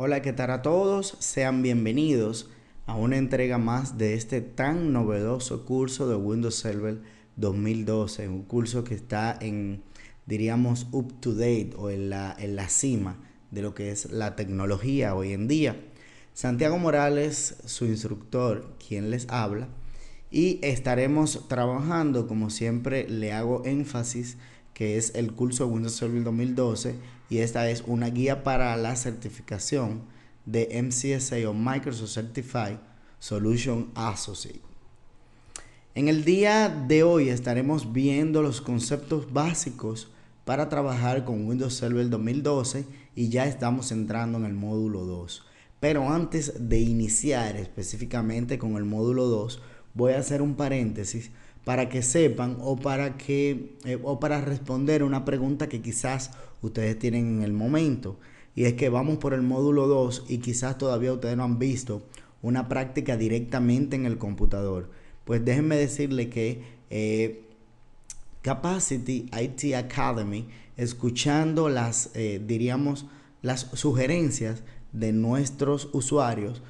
Hola, ¿qué tal a todos? Sean bienvenidos a una entrega más de este tan novedoso curso de Windows Server 2012, un curso que está diríamos, up to date o en la cima de lo que es la tecnología hoy en día. Santiago Morales, su instructor, quien les habla, y estaremos trabajando, como siempre le hago énfasis, que es el curso de Windows Server 2012, y esta es una guía para la certificación de MCSA o Microsoft Certified Solution Associate. En el día de hoy estaremos viendo los conceptos básicos para trabajar con Windows Server 2012 y ya estamos entrando en el módulo 2. Pero antes de iniciar específicamente con el módulo 2, voy a hacer un paréntesis para que sepan o para responder una pregunta que quizás ustedes tienen en el momento. Y es que vamos por el módulo 2 y quizás todavía ustedes no han visto una práctica directamente en el computador. Pues déjenme decirle que Capacity IT Academy, escuchando diríamos, las sugerencias de nuestros usuarios,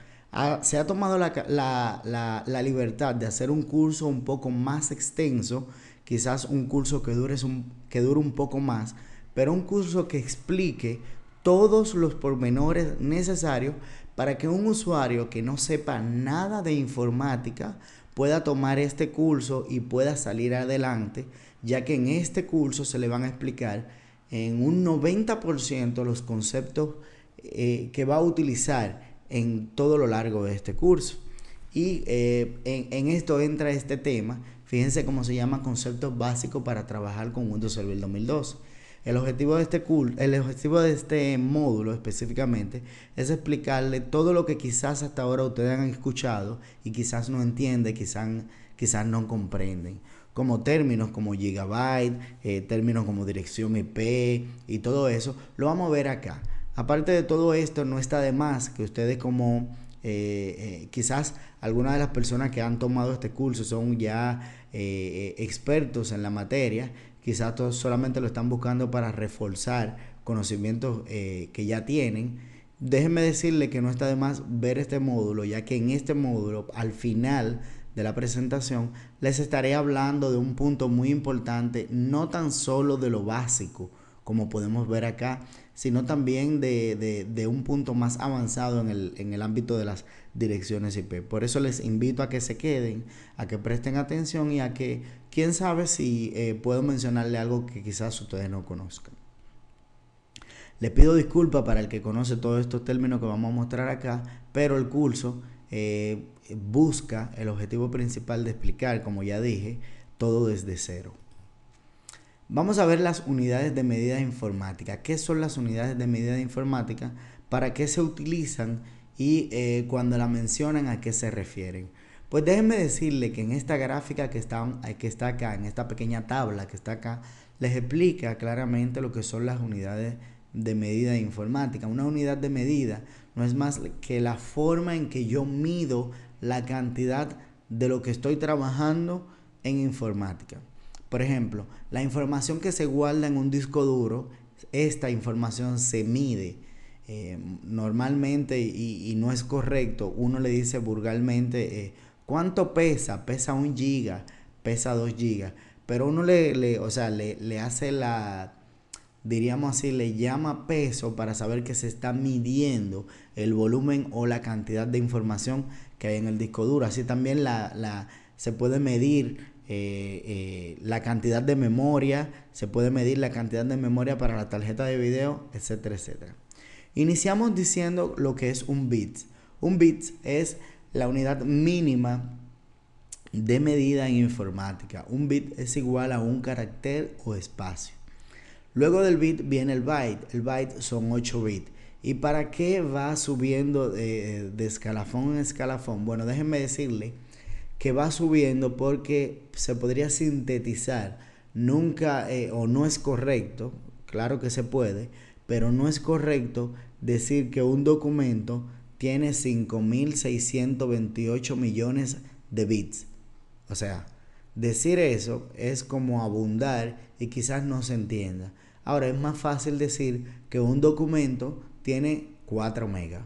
se ha tomado la libertad de hacer un curso un poco más extenso, quizás un curso que dure un poco más, pero un curso que explique todos los pormenores necesarios para que un usuario que no sepa nada de informática pueda tomar este curso y pueda salir adelante, ya que en este curso se le van a explicar en un 90% los conceptos que va a utilizar en todo lo largo de este curso. Y en esto entra este tema. Fíjense cómo se llama conceptos básicos para trabajar con Windows Server 2012. El objetivo de este módulo específicamente es explicarle todo lo que quizás hasta ahora ustedes han escuchado y quizás no entienden, quizás no comprenden. Como términos como gigabyte, términos como dirección IP y todo eso, lo vamos a ver acá. Aparte de todo esto, no está de más que ustedes quizás algunas de las personas que han tomado este curso son ya expertos en la materia, quizás todos solamente lo están buscando para reforzar conocimientos que ya tienen. Déjenme decirle que no está de más ver este módulo, ya que en este módulo, al final de la presentación, les estaré hablando de un punto muy importante, no tan solo de lo básico, como podemos ver acá, sino también de un punto más avanzado en el ámbito de las direcciones IP. Por eso les invito a que se queden, a que presten atención y a que, quién sabe si puedo mencionarle algo que quizás ustedes no conozcan. Le pido disculpas para el que conoce todos estos términos que vamos a mostrar acá, pero el curso busca el objetivo principal de explicar, como ya dije, todo desde cero. Vamos a ver las unidades de medida informática. ¿Qué son las unidades de medida informática? ¿Para qué se utilizan? Y cuando la mencionan, ¿a qué se refieren? Pues déjenme decirle que en esta gráfica que está acá, en esta pequeña tabla que está acá, les explica claramente lo que son las unidades de medida informática. Una unidad de medida no es más que la forma en que yo mido la cantidad de lo que estoy trabajando en informática. Por ejemplo, la información que se guarda en un disco duro, esta información se mide. Normalmente, y no es correcto, uno le dice vulgarmente, ¿cuánto pesa? Pesa 1 GB, pesa 2 GB. Pero uno le hace diríamos así, le llama peso para saber que se está midiendo el volumen o la cantidad de información que hay en el disco duro. Así también se puede medir la cantidad de memoria, se puede medir la cantidad de memoria para la tarjeta de video, etcétera, etcétera. Iniciamos diciendo lo que es un bit. Un bit es la unidad mínima de medida en informática. Un bit es igual a un carácter o espacio. Luego del bit viene el byte. El byte son 8 bits. ¿Y para qué va subiendo de escalafón en escalafón? Bueno, déjenme decirle que va subiendo porque se podría sintetizar. Nunca o no es correcto, claro que se puede, pero no es correcto decir que un documento tiene 5.628 millones de bits. O sea, decir eso es como abundar y quizás no se entienda. Ahora es más fácil decir que un documento tiene 4 megas.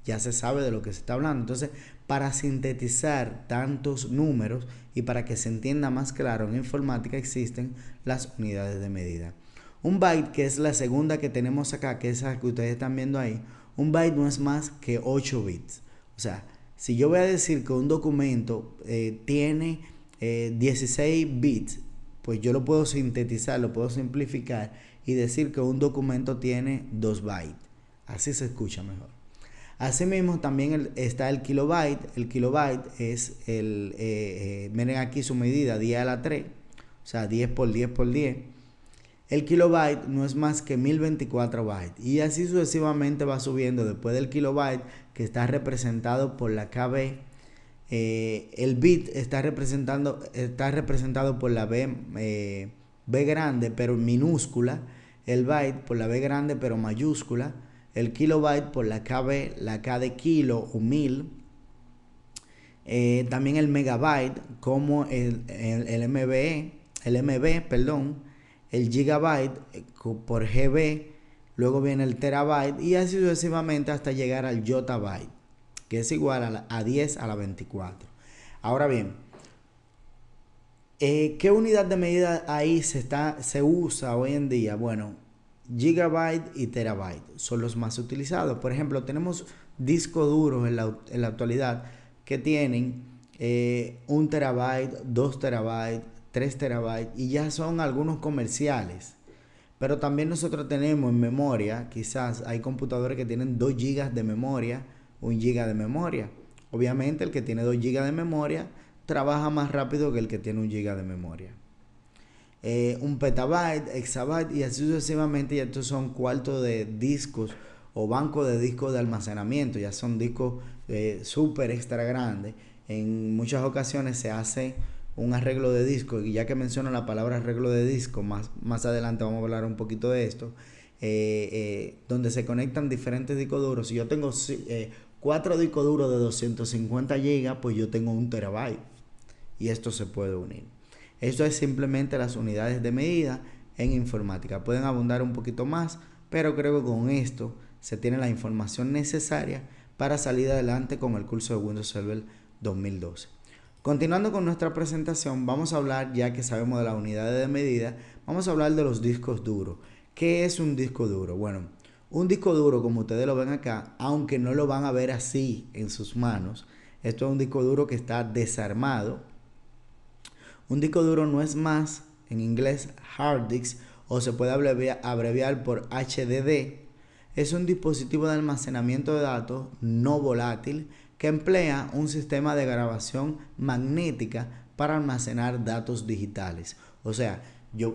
Ya se sabe de lo que se está hablando. Entonces, para sintetizar tantos números y para que se entienda más claro, en informática existen las unidades de medida. Un byte, que es la segunda que tenemos acá, que es la que ustedes están viendo ahí, un byte no es más que 8 bits. O sea, si yo voy a decir que un documento tiene 16 bits, pues yo lo puedo sintetizar, lo puedo simplificar y decir que un documento tiene 2 bytes. Así se escucha mejor. Asimismo, también está el kilobyte. El kilobyte es miren aquí su medida, 10 a la 3, o sea, 10 por 10 por 10. El kilobyte no es más que 1024 bytes. Y así sucesivamente va subiendo. Después del kilobyte, que está representado por la KB, el bit está representado por la B grande pero minúscula, el byte por la B grande pero mayúscula, el kilobyte por la KB, la K de kilo o 1000. También el megabyte como el MB, perdón, el gigabyte por GB, luego viene el terabyte y así sucesivamente hasta llegar al yottabyte, que es igual a 10 a la 24. Ahora bien, ¿qué unidad de medida ahí se usa hoy en día? Bueno, gigabyte y terabyte son los más utilizados. Por ejemplo, tenemos discos duros en la actualidad que tienen 1 terabyte, 2 terabytes, 3 terabytes y ya son algunos comerciales. Pero también nosotros tenemos en memoria, quizás hay computadores que tienen 2 gigas de memoria, 1 giga de memoria. Obviamente el que tiene 2 gigas de memoria trabaja más rápido que el que tiene 1 giga de memoria. Un petabyte, exabyte y así sucesivamente. Y estos son cuartos de discos o bancos de discos de almacenamiento. Ya son discos súper extra grandes. En muchas ocasiones se hace un arreglo de disco, y ya que menciono la palabra arreglo de disco, más adelante vamos a hablar un poquito de esto, donde se conectan diferentes discos duros. Si yo tengo 4 discos duros de 250 GB, pues yo tengo 1 terabyte y esto se puede unir. Esto es simplemente las unidades de medida en informática. Pueden abundar un poquito más, pero creo que con esto se tiene la información necesaria para salir adelante con el curso de Windows Server 2012. Continuando con nuestra presentación, vamos a hablar, ya que sabemos de las unidades de medida, vamos a hablar de los discos duros. ¿Qué es un disco duro? Bueno, un disco duro, como ustedes lo ven acá, aunque no lo van a ver así en sus manos, esto es un disco duro que está desarmado. Un disco duro no es más, en inglés, hard disk, o se puede abreviar por HDD. Es un dispositivo de almacenamiento de datos no volátil que emplea un sistema de grabación magnética para almacenar datos digitales. O sea,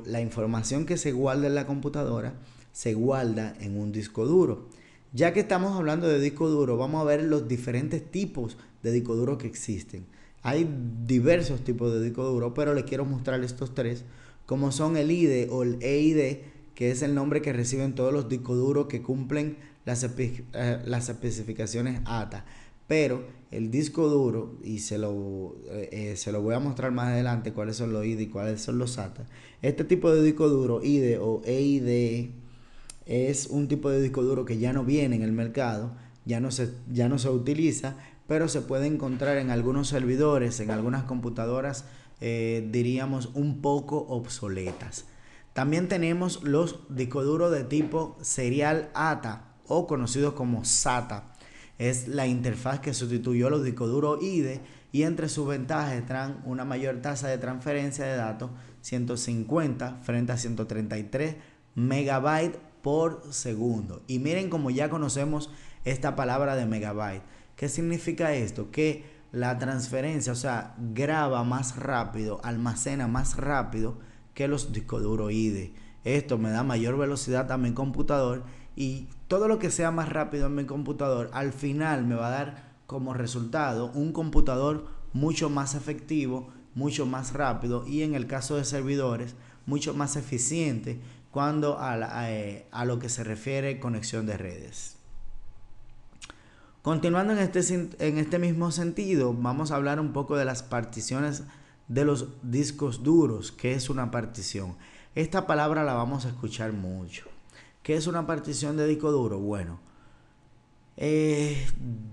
la información que se guarda en la computadora se guarda en un disco duro. Ya que estamos hablando de disco duro, vamos a ver los diferentes tipos de disco duro que existen. Hay diversos tipos de disco duro, pero les quiero mostrar estos tres, como son el IDE o el EID, que es el nombre que reciben todos los discos duros que cumplen las especificaciones ATA. Pero el disco duro, y se lo voy a mostrar más adelante cuáles son los IDE y cuáles son los SATA. Este tipo de disco duro, IDE o EID, es un tipo de disco duro que ya no viene en el mercado, ya no se utiliza, pero se puede encontrar en algunos servidores, en algunas computadoras, diríamos un poco obsoletas. También tenemos los discos duros de tipo serial ATA o conocidos como SATA. Es la interfaz que sustituyó a los discos duros IDE y entre sus ventajas están una mayor tasa de transferencia de datos, 150 frente a 133 megabytes por segundo. Y miren como ya conocemos esta palabra de megabyte. ¿Qué significa esto? Que la transferencia, o sea, graba más rápido, almacena más rápido que los discos duros IDE. Esto me da mayor velocidad a mi computador y todo lo que sea más rápido en mi computador al final me va a dar como resultado un computador mucho más efectivo, mucho más rápido y en el caso de servidores mucho más eficiente cuando a lo que se refiere conexión de redes. Continuando en este mismo sentido, vamos a hablar un poco de las particiones de los discos duros. ¿Qué es una partición? Esta palabra la vamos a escuchar mucho. ¿Qué es una partición de disco duro? Bueno, Eh,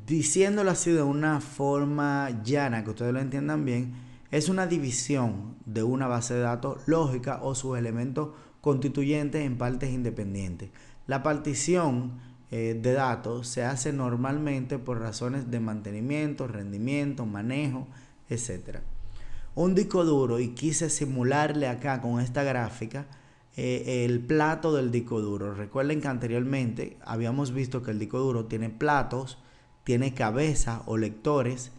Diciéndolo así de una forma llana, que ustedes lo entiendan bien, es una división de una base de datos lógica o sus elementos constituyentes en partes independientes. La partición de datos se hace normalmente por razones de mantenimiento, rendimiento, manejo, etcétera. Un disco duro, y quise simularle acá con esta gráfica el plato del disco duro. Recuerden que anteriormente habíamos visto que el disco duro tiene platos, tiene cabeza o lectores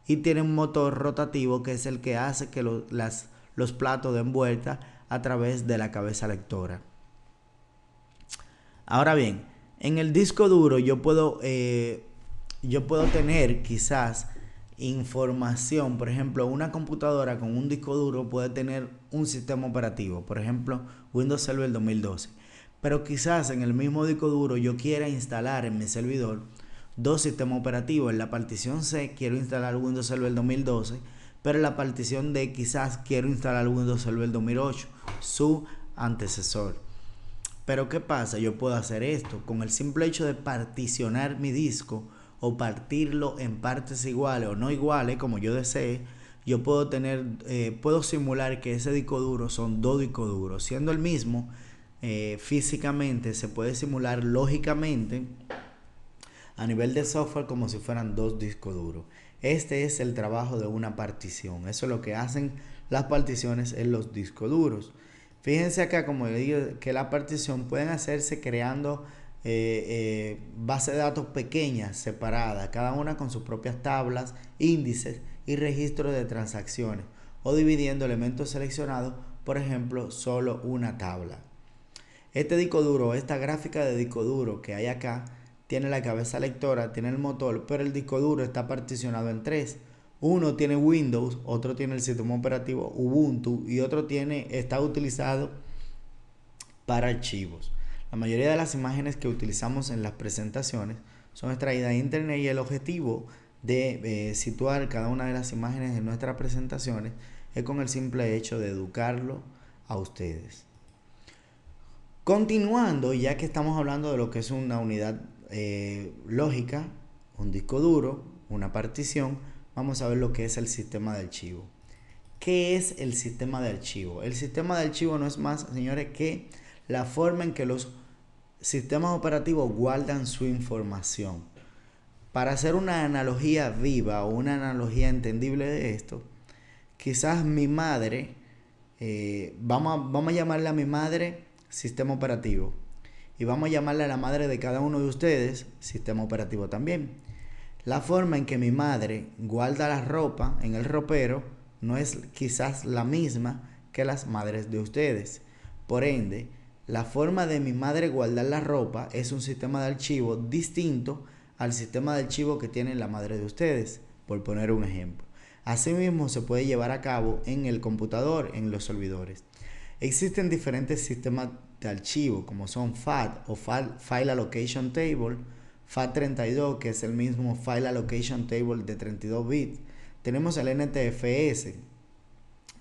y tiene un motor rotativo que es el que hace que los platos den vuelta a través de la cabeza lectora. Ahora bien, en el disco duro yo puedo tener quizás información. Por ejemplo, una computadora con un disco duro puede tener un sistema operativo, por ejemplo, Windows Server 2012. Pero quizás en el mismo disco duro yo quiera instalar en mi servidor dos sistemas operativos. En la partición C quiero instalar Windows Server 2012, pero en la partición D quizás quiero instalar Windows Server 2008, su antecesor. Pero ¿qué pasa? Yo puedo hacer esto con el simple hecho de particionar mi disco o partirlo en partes iguales o no iguales como yo desee. Yo puedo simular que ese disco duro son dos discos duros, siendo el mismo. Físicamente se puede simular lógicamente a nivel de software como si fueran dos discos duros. Este es el trabajo de una partición. Eso es lo que hacen las particiones en los discos duros. Fíjense acá, como le digo, que la partición pueden hacerse creando bases de datos pequeñas, separadas, cada una con sus propias tablas, índices y registros de transacciones, o dividiendo elementos seleccionados, por ejemplo, solo una tabla. Este disco duro, esta gráfica de disco duro que hay acá, tiene la cabeza lectora, tiene el motor, pero el disco duro está particionado en tres. Uno tiene Windows, otro tiene el sistema operativo Ubuntu y otro está utilizado para archivos. La mayoría de las imágenes que utilizamos en las presentaciones son extraídas de internet y el objetivo de situar cada una de las imágenes en nuestras presentaciones es con el simple hecho de educarlo a ustedes. Continuando, ya que estamos hablando de lo que es una unidad lógica, un disco duro, una partición, vamos a ver lo que es el sistema de archivo. ¿Qué es el sistema de archivo? El sistema de archivo no es más, señores, que la forma en que los sistemas operativos guardan su información. Para hacer una analogía viva o una analogía entendible de esto, quizás mi madre, vamos a llamarle a mi madre sistema operativo, y vamos a llamarle a la madre de cada uno de ustedes sistema operativo también. La forma en que mi madre guarda la ropa en el ropero no es quizás la misma que las madres de ustedes. Por ende, la forma de mi madre guardar la ropa es un sistema de archivo distinto al sistema de archivo que tiene la madre de ustedes, por poner un ejemplo. Asimismo, se puede llevar a cabo en el computador, en los servidores. Existen diferentes sistemas de archivo, como son FAT o File Allocation Table, FAT32, que es el mismo File Allocation Table de 32 bits. Tenemos el NTFS,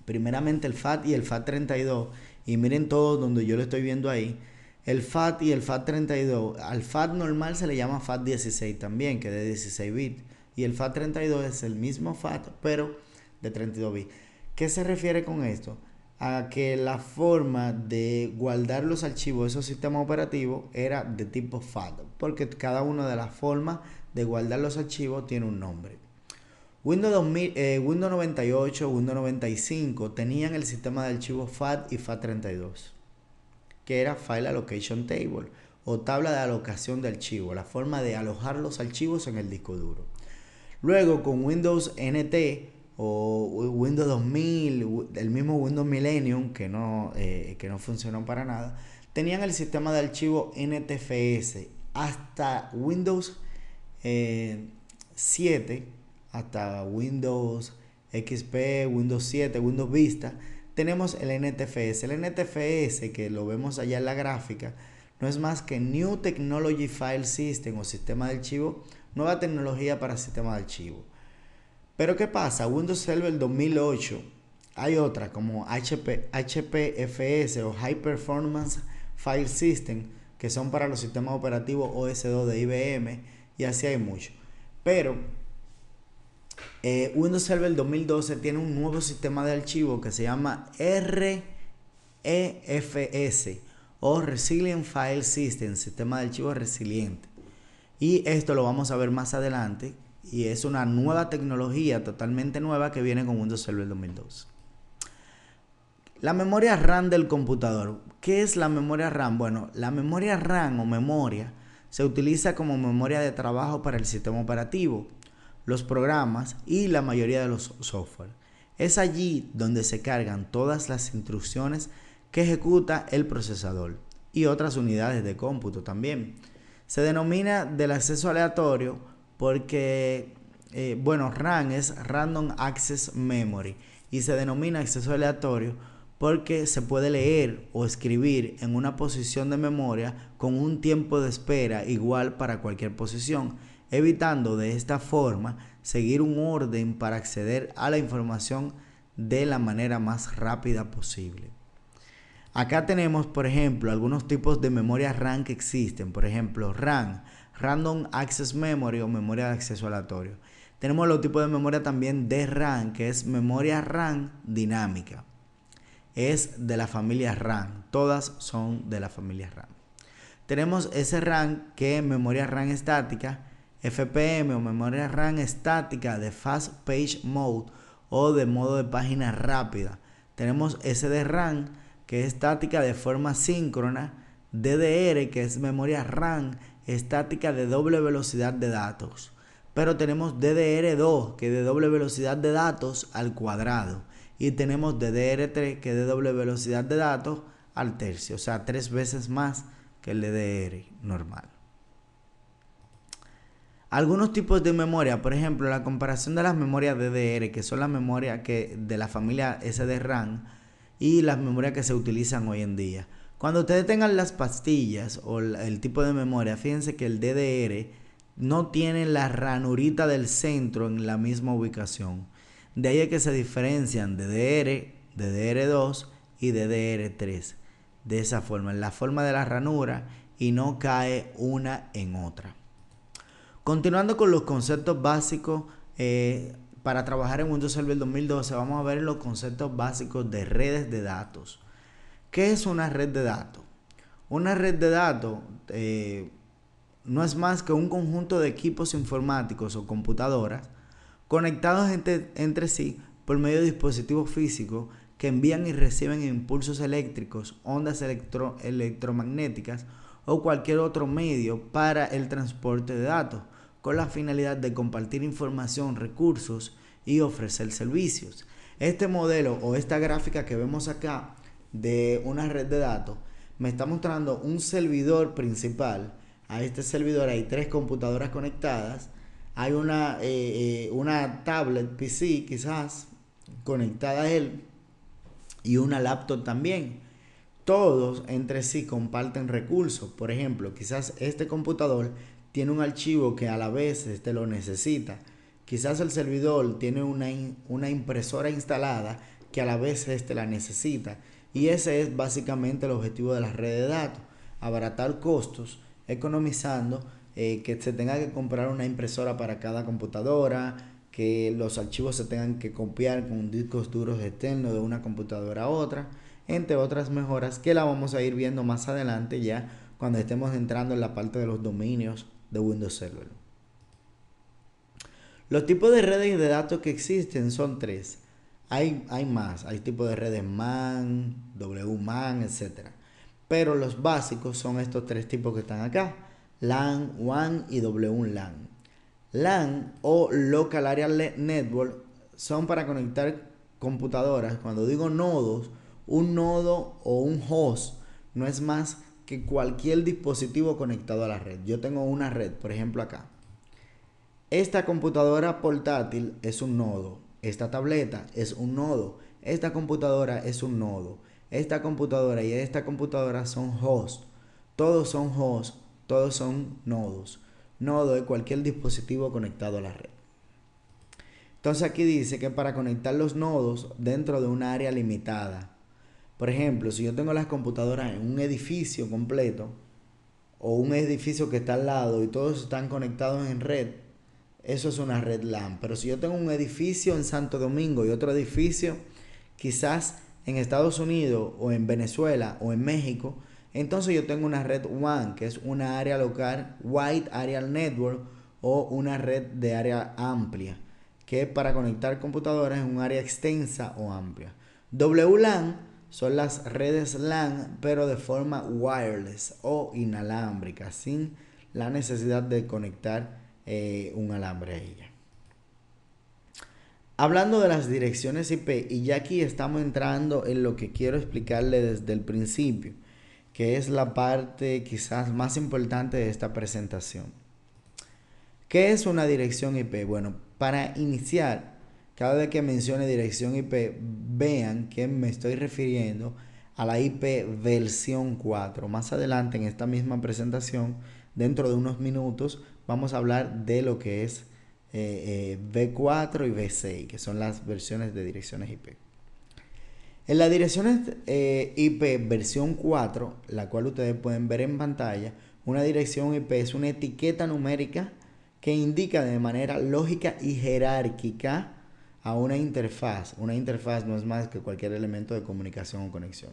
primeramente el FAT y el FAT32, y miren todo donde yo lo estoy viendo ahí. El FAT y el FAT32, al FAT normal se le llama FAT16 también, que es de 16 bits, y el FAT32 es el mismo FAT, pero de 32 bits. ¿Qué se refiere con esto? A que la forma de guardar los archivos de esos sistemas operativos era de tipo FAT, porque cada una de las formas de guardar los archivos tiene un nombre. Windows 98, Windows 95 tenían el sistema de archivos FAT y FAT32, que era File Allocation Table o tabla de alocación de archivos, la forma de alojar los archivos en el disco duro. Luego con Windows NT o Windows 2000, el mismo Windows Millennium, que no funcionó para nada, tenían el sistema de archivo NTFS. Hasta Windows 7, hasta Windows XP, Windows 7, Windows Vista, tenemos el NTFS. El NTFS, que lo vemos allá en la gráfica, no es más que New Technology File System o sistema de archivo, nueva tecnología para sistema de archivo. Pero ¿qué pasa? Windows Server 2008, hay otra como HPFS o High Performance File System, que son para los sistemas operativos OS2 de IBM, y así hay mucho. Pero Windows Server 2012 tiene un nuevo sistema de archivo que se llama REFS o Resilient File System, sistema de archivos resiliente. Y esto lo vamos a ver más adelante y es una nueva tecnología totalmente nueva que viene con Windows Server 2012. La memoria RAM del computador. ¿Qué es la memoria RAM? Bueno, la memoria RAM o memoria se utiliza como memoria de trabajo para el sistema operativo, los programas y la mayoría de los software. Es allí donde se cargan todas las instrucciones que ejecuta el procesador y otras unidades de cómputo también. Se denomina del acceso aleatorio porque, RAM es Random Access Memory y se denomina acceso aleatorio porque se puede leer o escribir en una posición de memoria con un tiempo de espera igual para cualquier posición, evitando de esta forma seguir un orden para acceder a la información de la manera más rápida posible. Acá tenemos, por ejemplo, algunos tipos de memoria RAM que existen. Por ejemplo, RAM, Random Access Memory o memoria de acceso aleatorio. Tenemos los tipos de memoria también de RAM, que es memoria RAM dinámica. Es de la familia RAM. Todas son de la familia RAM. Tenemos SRAM, que es memoria RAM estática, FPM o memoria RAM estática de Fast Page Mode o de modo de página rápida. Tenemos SDRAM, que es estática de forma síncrona, DDR, que es memoria RAM estática de doble velocidad de datos. Pero tenemos DDR2, que es de doble velocidad de datos al cuadrado. Y tenemos DDR3, que es de doble velocidad de datos al tercio, o sea, 3 veces más que el DDR normal. Algunos tipos de memoria, por ejemplo, la comparación de las memorias DDR, que son las memorias de la familia SDRAM, y las memorias que se utilizan hoy en día. Cuando ustedes tengan las pastillas o el tipo de memoria, fíjense que el DDR no tiene la ranurita del centro en la misma ubicación. De ahí es que se diferencian DDR, DDR2 y DDR3. De esa forma, en la forma de la ranura y no cae una en otra. Continuando con los conceptos básicos, para trabajar en Windows Server 2012 vamos a ver los conceptos básicos de redes de datos. ¿Qué es una red de datos? Una red de datos no es más que un conjunto de equipos informáticos o computadoras conectados entre sí por medio de dispositivos físicos que envían y reciben impulsos eléctricos, ondas electromagnéticas o cualquier otro medio para el transporte de datos, con la finalidad de compartir información, recursos y ofrecer servicios. Este modelo o esta gráfica que vemos acá de una red de datos me está mostrando un servidor principal. A este servidor hay 3 computadoras conectadas. Hay una tablet PC quizás conectada a él y una laptop también. Todos entre sí comparten recursos. Por ejemplo, quizás este computador tiene un archivo que a la vez lo necesita. Quizás el servidor tiene una impresora instalada que a la vez la necesita. Y ese es básicamente el objetivo de la red de datos. Abaratar costos, economizando, que se tenga que comprar una impresora para cada computadora, que los archivos se tengan que copiar con discos duros externos de una computadora a otra, entre otras mejoras que la vamos a ir viendo más adelante ya cuando estemos entrando en la parte de los dominios de Windows Server. Los tipos de redes de datos que existen son 3. Hay más, hay tipos de redes MAN, WMAN, etc. Pero los básicos son estos 3 tipos que están acá: LAN, WAN y WLAN. LAN o Local Area Network son para conectar computadoras. Cuando digo nodos, un nodo o un host no es más que cualquier dispositivo conectado a la red. Yo tengo una red, por ejemplo acá. Esta computadora portátil es un nodo. Esta tableta es un nodo. Esta computadora es un nodo. Esta computadora y esta computadora son hosts. Todos son hosts, todos son nodos. Nodo es cualquier dispositivo conectado a la red. Entonces aquí dice que para conectar los nodos dentro de un área limitada. Por ejemplo, si yo tengo las computadoras en un edificio completo, o un edificio que está al lado y todos están conectados en red, eso es una red LAN. Pero si yo tengo un edificio en Santo Domingo y otro edificio quizás en Estados Unidos o en Venezuela o en México, entonces yo tengo una red WAN, que es una área local, Wide Area Network, o una red de área amplia, que para conectar computadoras es un área extensa o amplia. WLAN son las redes LAN, pero de forma wireless o inalámbrica, sin la necesidad de conectar un alambre a ella. Hablando de las direcciones IP, y ya aquí estamos entrando en lo que quiero explicarle desde el principio, que es la parte quizás más importante de esta presentación. ¿Qué es una dirección IP? Bueno, para iniciar, cada vez que mencione dirección IP, vean que me estoy refiriendo a la IP versión 4. Más adelante en esta misma presentación, dentro de unos minutos, vamos a hablar de lo que es V4 y V6, que son las versiones de direcciones IP. En las direcciones IP versión 4, la cual ustedes pueden ver en pantalla, una dirección IP es una etiqueta numérica que indica de manera lógica y jerárquica a una interfaz. Una interfaz no es más que cualquier elemento de comunicación o conexión.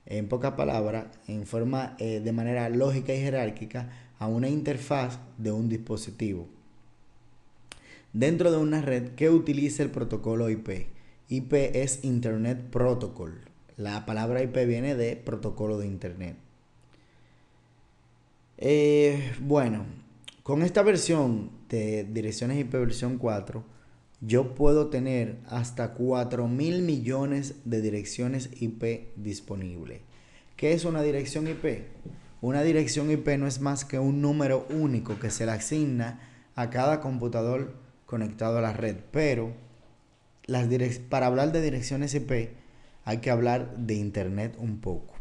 En pocas palabras, informa de manera lógica y jerárquica a una interfaz de un dispositivo dentro de una red que utilice el protocolo IP. IP es Internet Protocol. La palabra IP viene de protocolo de Internet. Bueno, con esta versión de direcciones IP versión 4, yo puedo tener hasta 4.000 millones de direcciones IP disponibles. ¿Qué es una dirección IP? Una dirección IP no es más que un número único que se le asigna a cada computador conectado a la red. Pero para hablar de direcciones IP hay que hablar de Internet un poco.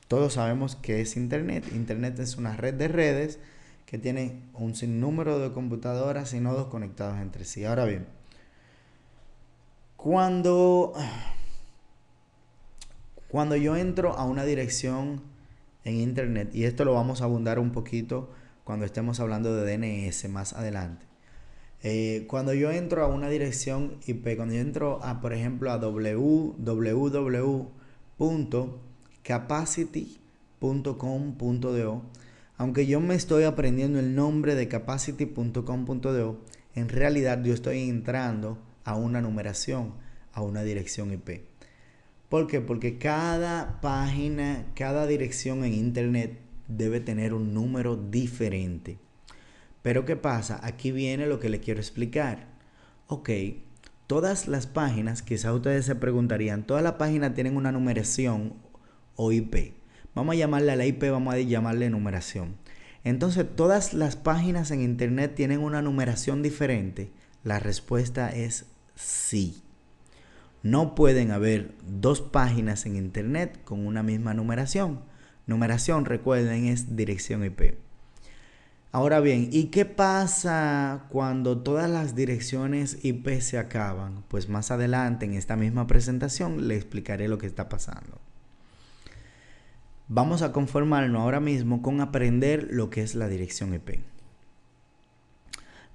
Todos sabemos qué es Internet. Internet es una red de redes que tiene un sinnúmero de computadoras y nodos conectados entre sí. Ahora bien, cuando yo entro a una dirección en Internet, y esto lo vamos a abundar un poquito cuando estemos hablando de DNS más adelante. Cuando yo entro a una dirección IP, cuando yo entro por ejemplo, a www.capacity.com.do, aunque yo me estoy aprendiendo el nombre de capacity.com.do, en realidad yo estoy entrando a una numeración, a una dirección IP. ¿Por qué? Porque cada página, cada dirección en Internet debe tener un número diferente. Pero ¿qué pasa? Aquí viene lo que les quiero explicar. Ok, todas las páginas, quizás ustedes se preguntarían, todas las páginas tienen una numeración o IP. Vamos a llamarle a la IP, vamos a llamarle numeración. Entonces, ¿todas las páginas en Internet tienen una numeración diferente? La respuesta es sí. No pueden haber dos páginas en Internet con una misma numeración. Numeración, recuerden, es dirección IP. Ahora bien, ¿y qué pasa cuando todas las direcciones IP se acaban? Pues más adelante en esta misma presentación le explicaré lo que está pasando. Vamos a conformarnos ahora mismo con aprender lo que es la dirección IP.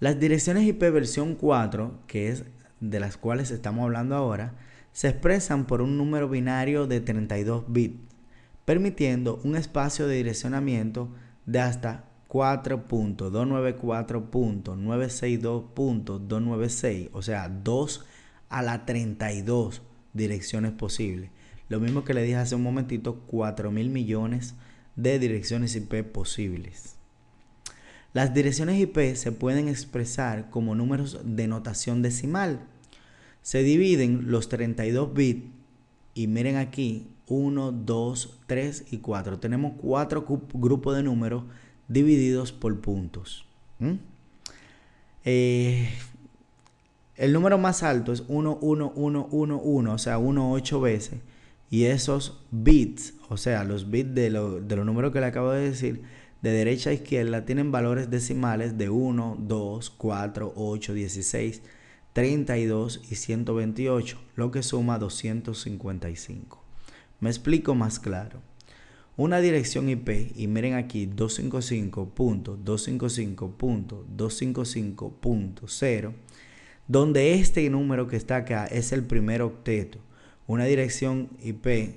Las direcciones IP versión 4, que es de las cuales estamos hablando ahora, se expresan por un número binario de 32 bits, permitiendo un espacio de direccionamiento de hasta 4.294.962.296, o sea, 2 a la 32 direcciones posibles. Lo mismo que le dije hace un momentito, 4.000 millones de direcciones IP posibles. Las direcciones IP se pueden expresar como números de notación decimal. Se dividen los 32 bits y miren aquí, 1, 2, 3 y 4. Tenemos 4 grupos de números divididos por puntos. El número más alto es 1, 1, 1, 1, 1, o sea, 1 8 veces. Y esos bits, o sea, los bits de los números que le acabo de decir, de derecha a izquierda, tienen valores decimales de 1, 2, 4, 8, 16, 32 y 128, lo que suma 255. Me explico más claro. una dirección IP, y miren aquí 255.255.255.0, donde este número que está acá es el primer octeto. Una dirección IP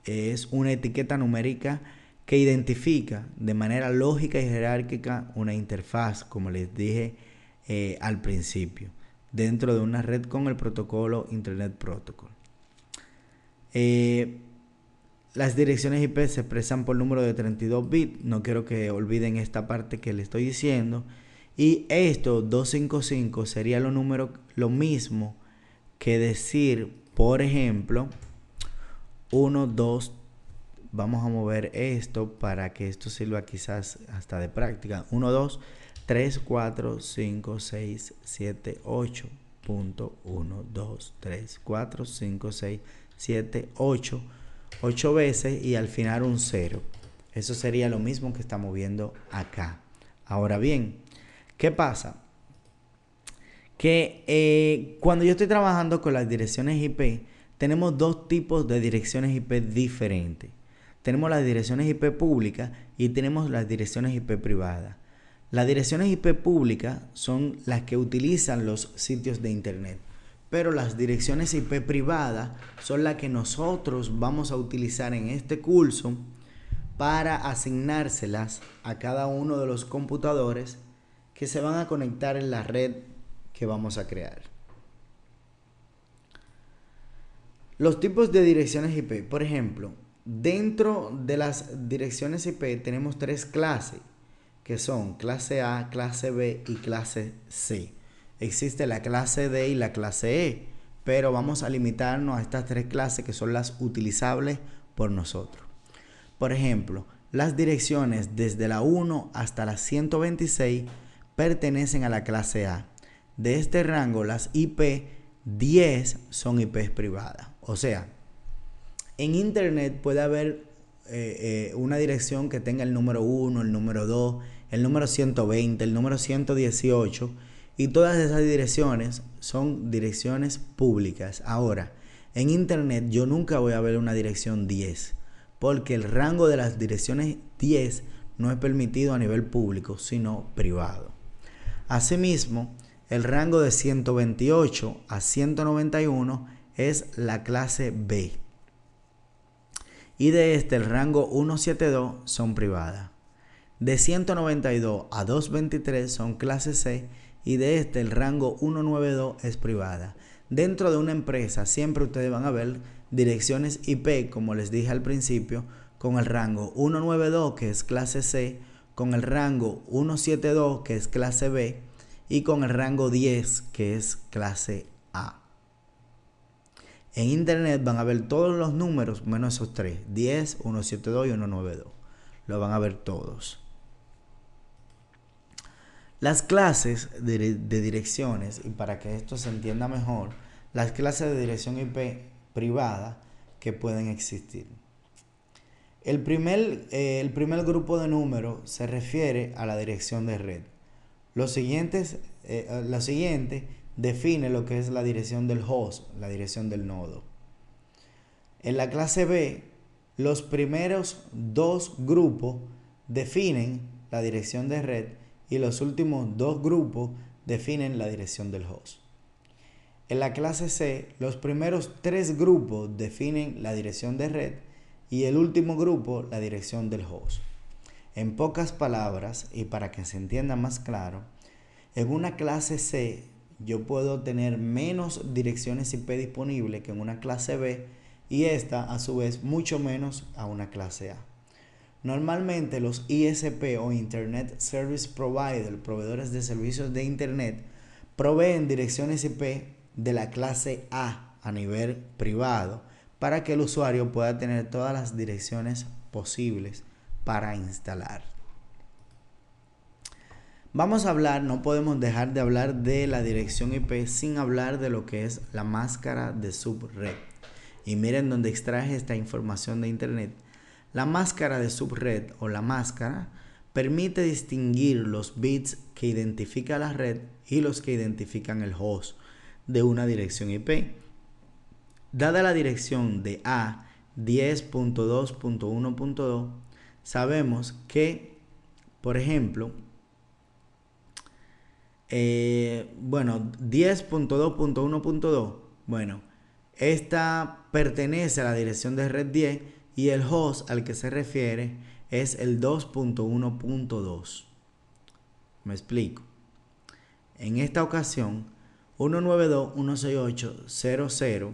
es una etiqueta numérica que identifica de manera lógica y jerárquica una interfaz, como les dije al principio, dentro de una red con el protocolo Internet Protocol. Las direcciones IP se expresan por número de 32 bits. No quiero que olviden esta parte que les estoy diciendo. Y esto, 255, sería lo mismo que decir, por ejemplo, 1, 2, vamos a mover esto para que esto sirva quizás hasta de práctica. 1, 2, 3, 4, 5, 6, 7, 8. Punto 1, 2, 3, 4, 5, 6, 7, 8. 8 veces y al final un 0. Eso sería lo mismo que estamos viendo acá. Ahora bien, ¿qué pasa? Que cuando yo estoy trabajando con las direcciones IP, tenemos dos tipos de direcciones IP diferentes. Tenemos las direcciones IP públicas y tenemos las direcciones IP privadas. Las direcciones IP públicas son las que utilizan los sitios de internet, pero las direcciones IP privadas son las que nosotros vamos a utilizar en este curso para asignárselas a cada uno de los computadores que se van a conectar en la red que vamos a crear. Los tipos de direcciones IP, por ejemplo, dentro de las direcciones IP tenemos tres clases, que son clase A, clase B y clase C. Existe la clase D y la clase E, pero vamos a limitarnos a estas tres clases que son las utilizables por nosotros. Por ejemplo, las direcciones desde la 1 hasta la 126 pertenecen a la clase A. De este rango, las IP 10 son IPs privadas. O sea, en Internet puede haber una dirección que tenga el número 1, el número 2, el número 120, el número 118, y todas esas direcciones son direcciones públicas. Ahora, en Internet yo nunca voy a ver una dirección 10, porque el rango de las direcciones 10 no es permitido a nivel público, sino privado. Asimismo, el rango de 128 a 191 es la clase B. Y de este el rango 172 son privadas. De 192 a 223 son clase C y de este el rango 192 es privada. Dentro de una empresa siempre ustedes van a ver direcciones IP, como les dije al principio, con el rango 192 que es clase C, con el rango 172 que es clase B y con el rango 10 que es clase A. En Internet van a ver todos los números menos esos tres, 10, 172 y 192. Lo van a ver todos. Las clases de direcciones, y para que esto se entienda mejor, las clases de dirección IP privada que pueden existir. El primer grupo de números se refiere a la dirección de red. La siguiente define lo que es la dirección del host, la dirección del nodo. En la clase B, los primeros dos grupos definen la dirección de red y los últimos dos grupos definen la dirección del host. En la clase C, los primeros tres grupos definen la dirección de red y el último grupo la dirección del host. En pocas palabras, y para que se entienda más claro, en una clase C yo puedo tener menos direcciones IP disponibles que en una clase B y esta a su vez mucho menos a una clase A. Normalmente los ISP o Internet Service Provider, proveedores de servicios de Internet, proveen direcciones IP de la clase A nivel privado para que el usuario pueda tener todas las direcciones posibles para instalar. Vamos a hablar, no podemos dejar de hablar de la dirección IP sin hablar de lo que es la máscara de subred. Y miren donde extraje esta información de Internet. La máscara de subred o la máscara permite distinguir los bits que identifica la red y los que identifican el host de una dirección IP. Dada la dirección de A 10.2.1.2, sabemos que, por ejemplo, 10.2.1.2, bueno, esta pertenece a la dirección de red 10 y el host al que se refiere es el 2.1.2. Me explico. En esta ocasión, 192.168.0.0,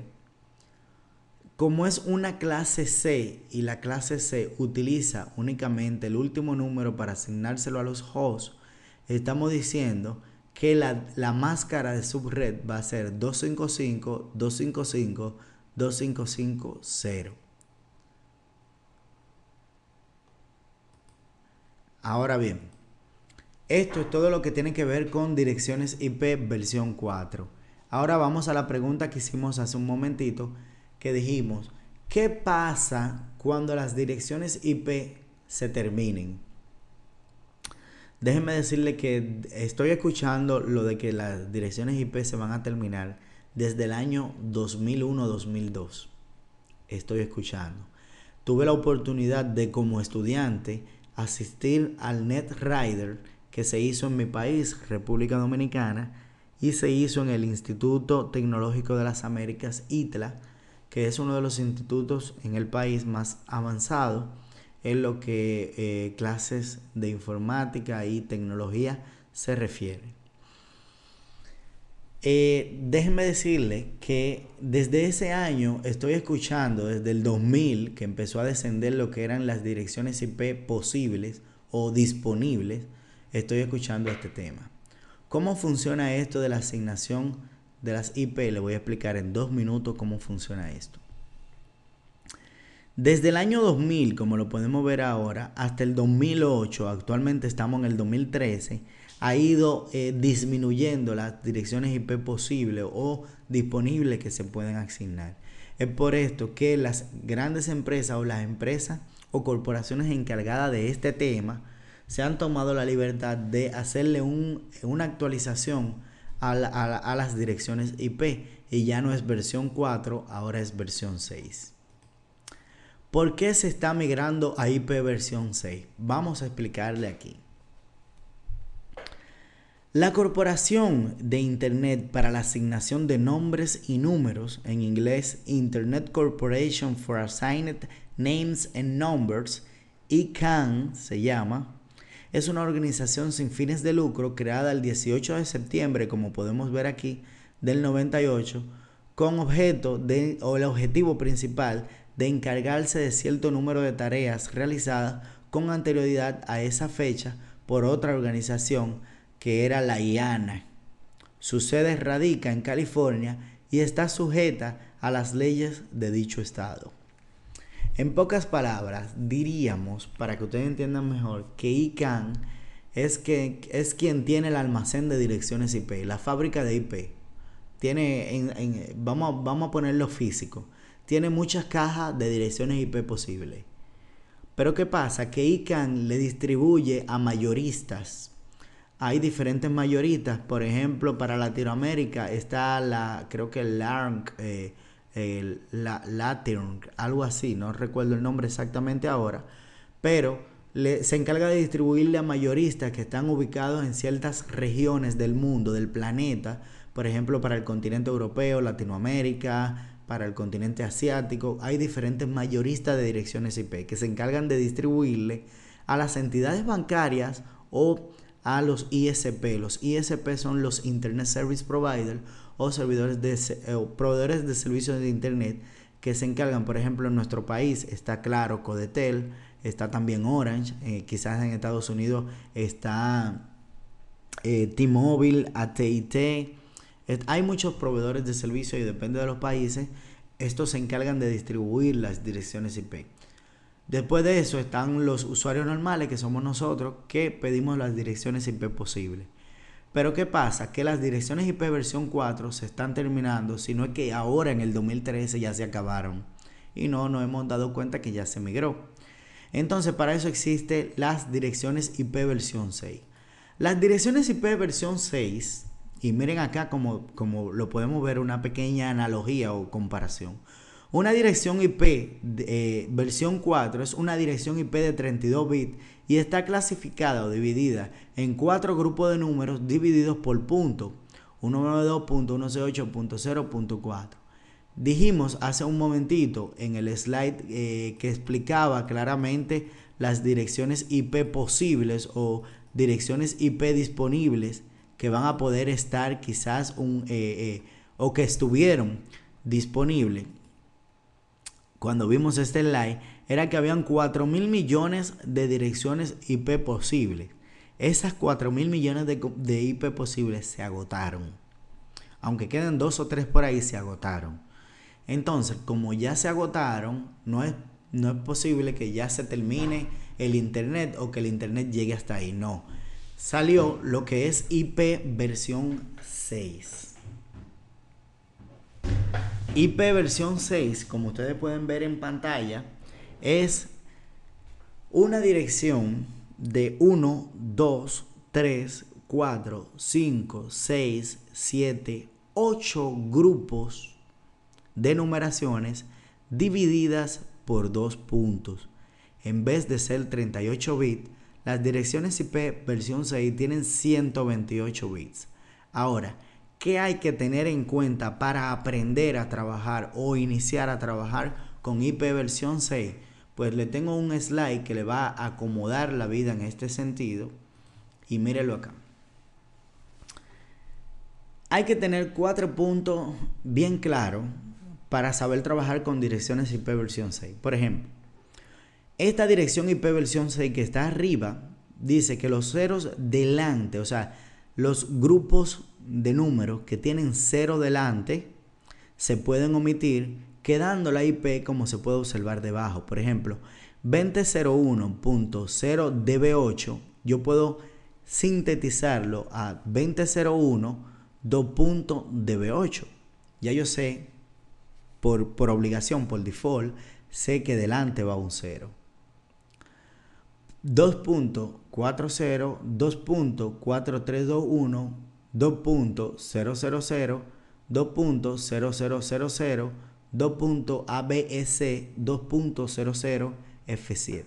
como es una clase C y la clase C utiliza únicamente el último número para asignárselo a los hosts, estamos diciendo que la máscara de subred va a ser 255.255.255.0. Ahora bien, esto es todo lo que tiene que ver con direcciones IP versión 4. Ahora vamos a la pregunta que hicimos hace un momentito, que dijimos, ¿qué pasa cuando las direcciones IP se terminen? Déjenme decirle que estoy escuchando lo de que las direcciones IP se van a terminar desde el año 2001-2002. Estoy escuchando. Tuve la oportunidad de, como estudiante, asistir al NetRider que se hizo en mi país, República Dominicana, y se hizo en el Instituto Tecnológico de las Américas, ITLA, que es uno de los institutos en el país más avanzado en lo que clases de informática y tecnología se refiere. Déjenme decirle que desde ese año estoy escuchando, desde el 2000, que empezó a descender lo que eran las direcciones IP posibles o disponibles, estoy escuchando este tema. ¿Cómo funciona esto de la asignación de las IP? Le voy a explicar en 2 minutos cómo funciona esto. Desde el año 2000, como lo podemos ver ahora, hasta el 2008, actualmente estamos en el 2013, ha ido disminuyendo las direcciones IP posibles o disponibles que se pueden asignar. Es por esto que las grandes empresas o las empresas o corporaciones encargadas de este tema se han tomado la libertad de hacerle una actualización a las direcciones IP, y ya no es versión 4, ahora es versión 6. ¿Por qué se está migrando a IP versión 6? Vamos a explicarle aquí. La Corporación de Internet para la Asignación de Nombres y Números, en inglés Internet Corporation for Assigned Names and Numbers, ICANN se llama, es una organización sin fines de lucro creada el 18 de septiembre, como podemos ver aquí, del 98, con el objetivo principal de encargarse de cierto número de tareas realizadas con anterioridad a esa fecha por otra organización que era la IANA. Su sede radica en California y está sujeta a las leyes de dicho estado. En pocas palabras, diríamos, para que ustedes entiendan mejor, que ICANN es quien tiene el almacén de direcciones IP, la fábrica de IP. Vamos a ponerlo físico. Tiene muchas cajas de direcciones IP posibles. Pero ¿qué pasa? Que ICANN le distribuye a mayoristas. Hay diferentes mayoristas. Por ejemplo, para Latinoamérica está creo que Latin, algo así, no recuerdo el nombre exactamente ahora, pero se encarga de distribuirle a mayoristas que están ubicados en ciertas regiones del mundo, del planeta, por ejemplo, para el continente europeo, Latinoamérica, para el continente asiático. Hay diferentes mayoristas de direcciones IP que se encargan de distribuirle a las entidades bancarias o a los ISP. Los ISP son los Internet Service Provider o proveedores de servicios de Internet que se encargan, por ejemplo, en nuestro país está Claro, Codetel, está también Orange, quizás en Estados Unidos está T-Mobile, AT&T. Hay muchos proveedores de servicios y depende de los países, estos se encargan de distribuir las direcciones IP. Después de eso están los usuarios normales, que somos nosotros, que pedimos las direcciones IP posibles. Pero ¿qué pasa? Que las direcciones IP versión 4 se están terminando, sino es que ahora en el 2013 ya se acabaron y no nos hemos dado cuenta que ya se migró. Entonces para eso existen las direcciones IP versión 6. Las direcciones IP versión 6, y miren acá como lo podemos ver, una pequeña analogía o comparación. Una dirección IP versión 4 es una dirección IP de 32 bits y está clasificada o dividida en 4 grupos de números divididos por puntos. 192.168.0.4. Dijimos hace un momentito en el slide que explicaba claramente las direcciones IP posibles o direcciones IP disponibles que van a poder estar quizás o que estuvieron disponibles. Cuando vimos este slide era que habían 4.000 millones de direcciones IP posibles. Esas 4.000 millones de IP posibles se agotaron. Aunque queden 2 o 3 por ahí, se agotaron. Entonces, como ya se agotaron, no es posible que ya se termine el internet o que el internet llegue hasta ahí. No. Salió lo que es IP versión 6. IP versión 6, como ustedes pueden ver en pantalla, es una dirección de 1, 2, 3, 4, 5, 6, 7, 8 grupos de numeraciones divididas por 2 puntos. En vez de ser 38 bits, las direcciones IP versión 6 tienen 128 bits. Ahora, ¿qué hay que tener en cuenta para aprender a trabajar o iniciar a trabajar con IP versión 6? Pues le tengo un slide que le va a acomodar la vida en este sentido. Y mírelo acá. Hay que tener 4 puntos bien claros para saber trabajar con direcciones IP versión 6. Por ejemplo, esta dirección IP versión 6 que está arriba dice que los ceros delante, o sea, los grupos de números que tienen 0 delante se pueden omitir, quedando la IP como se puede observar debajo. Por ejemplo, 2001.0db8 yo puedo sintetizarlo a 2001.2.db8. Ya yo sé, por obligación, por default, sé que delante va un 0. 2.40, 2.4321, 2.000, 2.0000, 2.abs, 2.00 F7.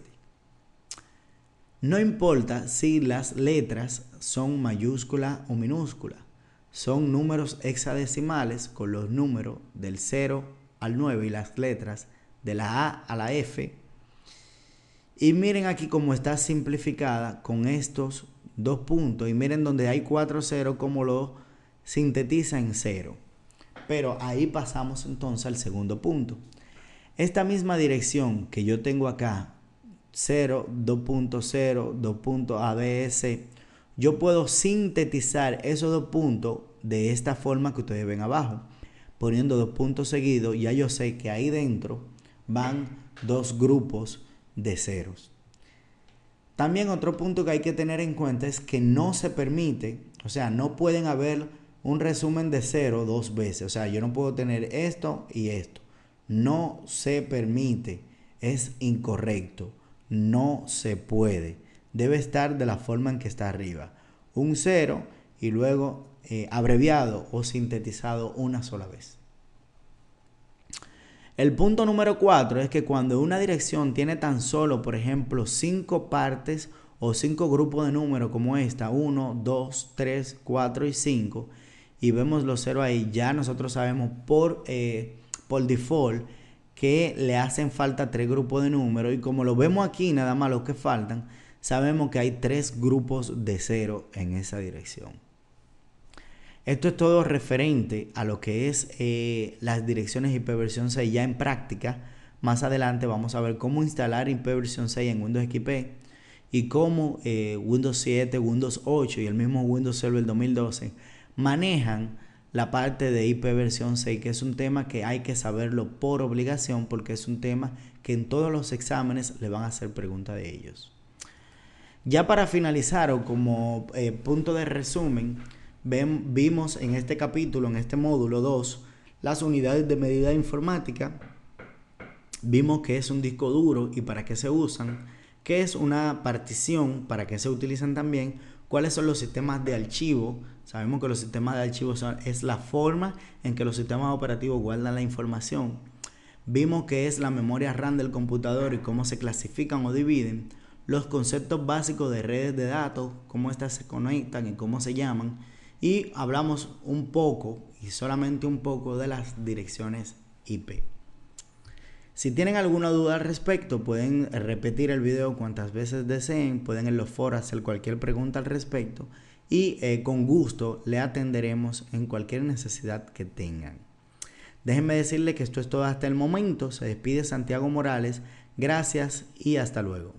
No importa si las letras son mayúsculas o minúsculas, son números hexadecimales con los números del 0 al 9 y las letras de la A a la F. Y miren aquí cómo está simplificada con estos 2 puntos. Y miren donde hay 4 0 como lo sintetiza en 0. Pero ahí pasamos entonces al segundo punto. Esta misma dirección que yo tengo acá, 0, 2.0, 2.abs, yo puedo sintetizar esos 2 puntos de esta forma que ustedes ven abajo. Poniendo 2 puntos seguidos, ya yo sé que ahí dentro van 2 grupos de ceros. También otro punto que hay que tener en cuenta es que no se permite, o sea, no pueden haber un resumen de 0 2 veces. O sea, yo no puedo tener esto y esto. No se permite, es incorrecto, no se puede. Debe estar de la forma en que está arriba. Un 0 y luego abreviado o sintetizado una sola vez. El punto número 4 es que cuando una dirección tiene tan solo, por ejemplo, 5 partes o 5 grupos de números como esta, 1, 2, 3, 4 y 5, y vemos los 0 ahí, ya nosotros sabemos por default que le hacen falta 3 grupos de números, y como lo vemos aquí, nada más los que faltan, sabemos que hay 3 grupos de 0 en esa dirección. Esto es todo referente a lo que es las direcciones IP versión 6 ya en práctica. Más adelante vamos a ver cómo instalar IP versión 6 en Windows XP y cómo Windows 7, Windows 8 y el mismo Windows Server 2012 manejan la parte de IP versión 6, que es un tema que hay que saberlo por obligación porque es un tema que en todos los exámenes le van a hacer preguntas de ellos. Ya para finalizar o como punto de resumen, vimos en este capítulo, en este módulo 2, las unidades de medida informática. Vimos qué es un disco duro y para qué se usan, qué es una partición, para qué se utilizan también, cuáles son los sistemas de archivo. Sabemos que los sistemas de archivo es la forma en que los sistemas operativos guardan la información. Vimos qué es la memoria RAM del computador y cómo se clasifican o dividen, los conceptos básicos de redes de datos, cómo éstas se conectan y cómo se llaman, y hablamos un poco y solamente un poco de las direcciones IP. Si tienen alguna duda al respecto, pueden repetir el video cuantas veces deseen, pueden en los foros hacer cualquier pregunta al respecto y con gusto le atenderemos en cualquier necesidad que tengan. Déjenme decirles que esto es todo hasta el momento. Se despide Santiago Morales. Gracias y hasta luego.